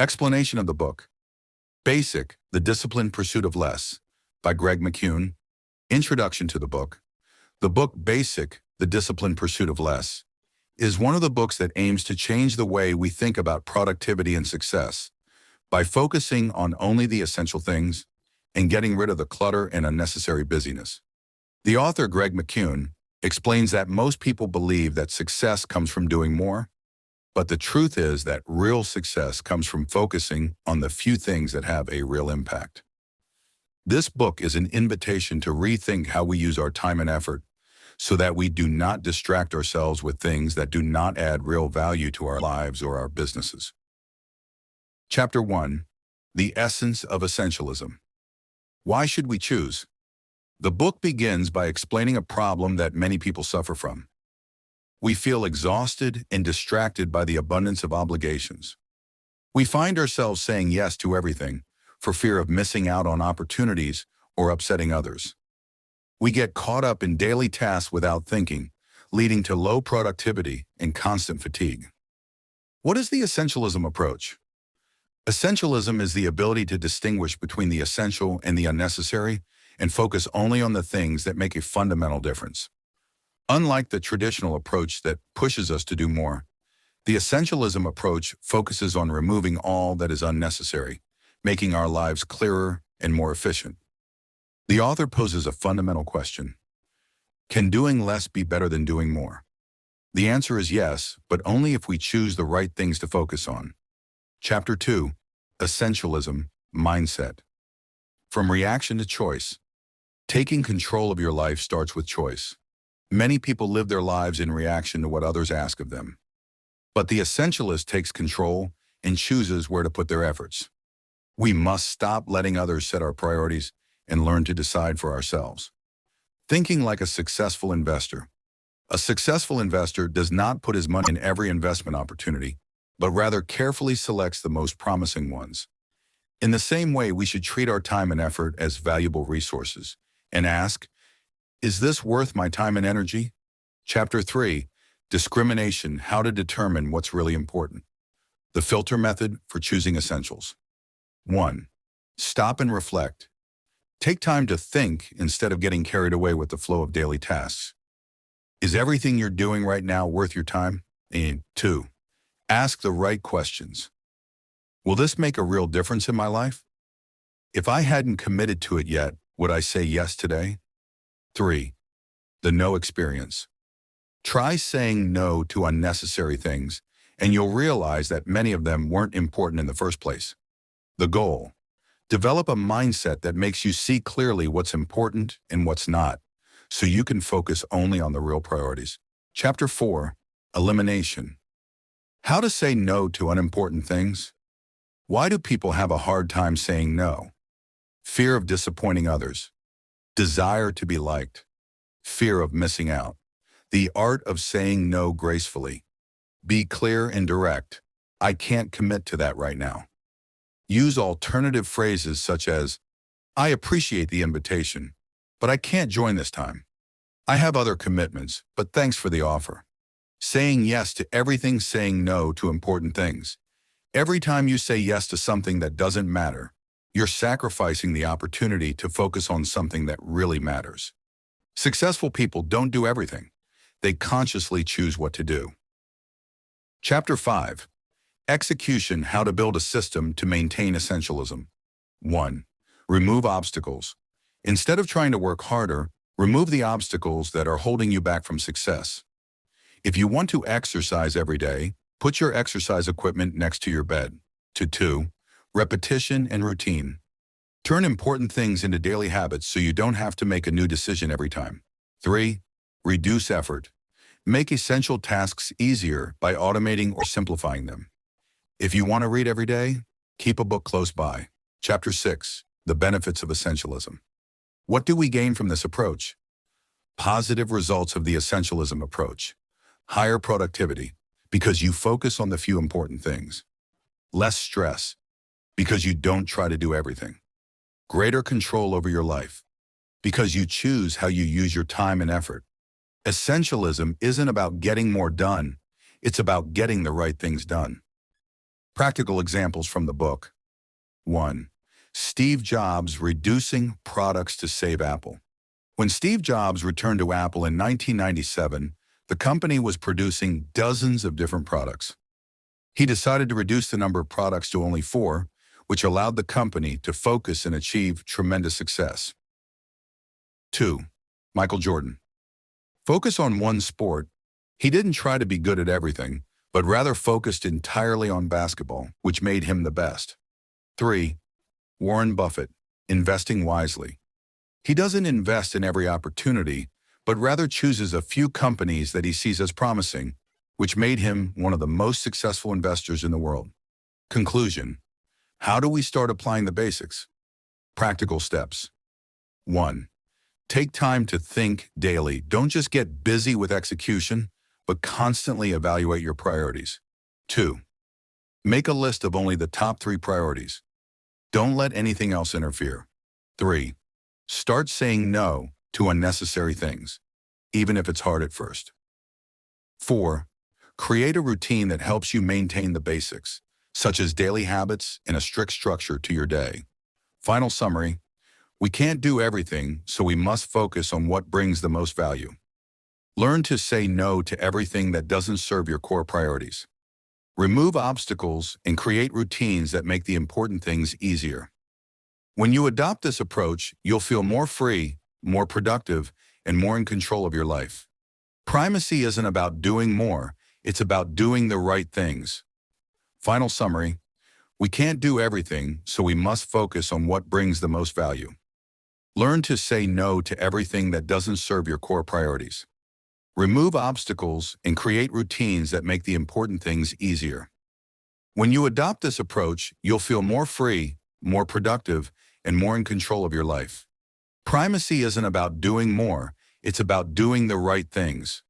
Explanation of the book. Basic, The Disciplined Pursuit of Less, by Greg McKeown. Introduction to the book. The book Basic, The Disciplined Pursuit of Less is one of the books that aims to change the way we think about productivity and success by focusing on only the essential things and getting rid of the clutter and unnecessary busyness. The author, Greg McKeown, explains that most people believe that success comes from doing more, but the truth is that real success comes from focusing on the few things that have a real impact. This book is an invitation to rethink how we use our time and effort so that we do not distract ourselves with things that do not add real value to our lives or our businesses. Chapter 1. The Essence of Essentialism. Why should we choose? The book begins by explaining a problem that many people suffer from. We feel exhausted and distracted by the abundance of obligations. We find ourselves saying yes to everything for fear of missing out on opportunities or upsetting others. We get caught up in daily tasks without thinking, leading to low productivity and constant fatigue. What is the essentialism approach? Essentialism is the ability to distinguish between the essential and the unnecessary and focus only on the things that make a fundamental difference. Unlike the traditional approach that pushes us to do more, the essentialism approach focuses on removing all that is unnecessary, making our lives clearer and more efficient. The author poses a fundamental question. Can doing less be better than doing more? The answer is yes, but only if we choose the right things to focus on. Chapter 2. Essentialism Mindset. From reaction to choice. Taking control of your life starts with choice. Many people live their lives in reaction to what others ask of them. But the essentialist takes control and chooses where to put their efforts. We must stop letting others set our priorities and learn to decide for ourselves. Thinking like a successful investor. A successful investor does not put his money in every investment opportunity, but rather carefully selects the most promising ones. In the same way, we should treat our time and effort as valuable resources and ask, is this worth my time and energy? Chapter 3. Discrimination, How to Determine What's Really Important. The filter method for choosing essentials. 1. Stop and reflect. Take time to think instead of getting carried away with the flow of daily tasks. Is everything you're doing right now worth your time? And 2. Ask the right questions. Will this make a real difference in my life? If I hadn't committed to it yet, would I say yes today? 3. The no experience. Try saying no to unnecessary things, and you'll realize that many of them weren't important in the first place. The goal. Develop a mindset that makes you see clearly what's important and what's not, so you can focus only on the real priorities. Chapter 4. Elimination. How to say no to unimportant things. Why do people have a hard time saying no? Fear of disappointing others. Desire to be liked. Fear of missing out. The art of saying no gracefully. Be clear and direct. I can't commit to that right now. Use alternative phrases such as, I appreciate the invitation, but I can't join this time. I have other commitments, but thanks for the offer. Saying yes to everything, saying no to important things. Every time you say yes to something that doesn't matter, you're sacrificing the opportunity to focus on something that really matters. Successful people don't do everything. They consciously choose what to do. Chapter 5. Execution, How to Build a System to Maintain Essentialism. 1. Remove obstacles. Instead of trying to work harder, remove the obstacles that are holding you back from success. If you want to exercise every day, put your exercise equipment next to your bed. 2. Repetition and routine. Turn important things into daily habits so you don't have to make a new decision every time. 3. Reduce effort. Make essential tasks easier by automating or simplifying them. If you want to read every day, keep a book close by. Chapter 6. The Benefits of Essentialism. What do we gain from this approach? Positive results of the essentialism approach. Higher productivity, because you focus on the few important things. Less stress, because you don't try to do everything. Greater control over your life, because you choose how you use your time and effort. Essentialism isn't about getting more done, it's about getting the right things done. Practical examples from the book. 1. Steve Jobs reducing products to save Apple. When Steve Jobs returned to Apple in 1997, the company was producing dozens of different products. He decided to reduce the number of products to only 4, which allowed the company to focus and achieve tremendous success. 2. Michael Jordan. Focus on one sport. He didn't try to be good at everything, but rather focused entirely on basketball, which made him the best. 3. Warren Buffett. Investing wisely. He doesn't invest in every opportunity, but rather chooses a few companies that he sees as promising, which made him one of the most successful investors in the world. Conclusion. How do we start applying the basics? Practical steps. 1. Take time to think daily. Don't just get busy with execution, but constantly evaluate your priorities. 2. Make a list of only the top 3 priorities. Don't let anything else interfere. 3. Start saying no to unnecessary things, even if it's hard at first. 4. Create a routine that helps you maintain the basics, such as daily habits and a strict structure to your day. Final summary. We can't do everything, so we must focus on what brings the most value. Learn to say no to everything that doesn't serve your core priorities. Remove obstacles and create routines that make the important things easier. When you adopt this approach, you'll feel more free, more productive, and more in control of your life. Primacy isn't about doing more, it's about doing the right things. Final summary. We can't do everything, so we must focus on what brings the most value. Learn to say no to everything that doesn't serve your core priorities. Remove obstacles and create routines that make the important things easier. When you adopt this approach, you'll feel more free, more productive, and more in control of your life. Primacy isn't about doing more, it's about doing the right things.